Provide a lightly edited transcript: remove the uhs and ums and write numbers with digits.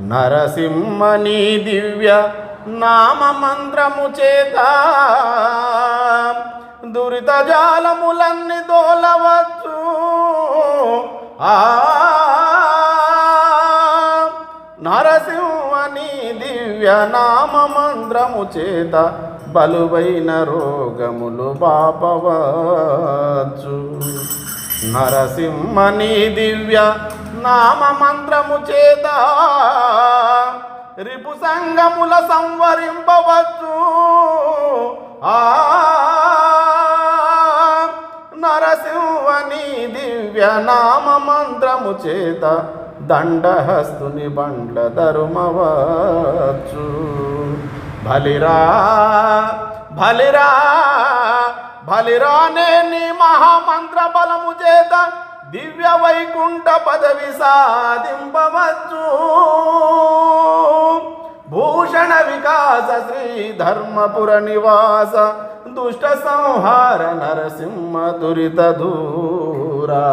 నరసింహని దివ్య నామ మంత్రము చేత దురిత జాలములన్నీ దోలవచ్చు. నరసింహని దివ్య నామ మంత్రము చేత బలువైన రోగములు బాపవచ్చు. నరసింహని దివ్య నామ మంత్రము చేత రిపు సంగముల సంవరింపవచ్చు. నరసింహని దివ్య నామ మంత్రము చేత దండహస్తుని బండ్ల ధరుమవచ్చు. బలిరా బలిరా బలిరానే నీ మహామంత్ర బలము చేత దివ్య వైకుంఠ పదవి సాధింపవచ్చు. భూషణ వికాస శ్రీ ధర్మపుర నివాస దుష్ట సంహార నరసింహ దురిత దూరా.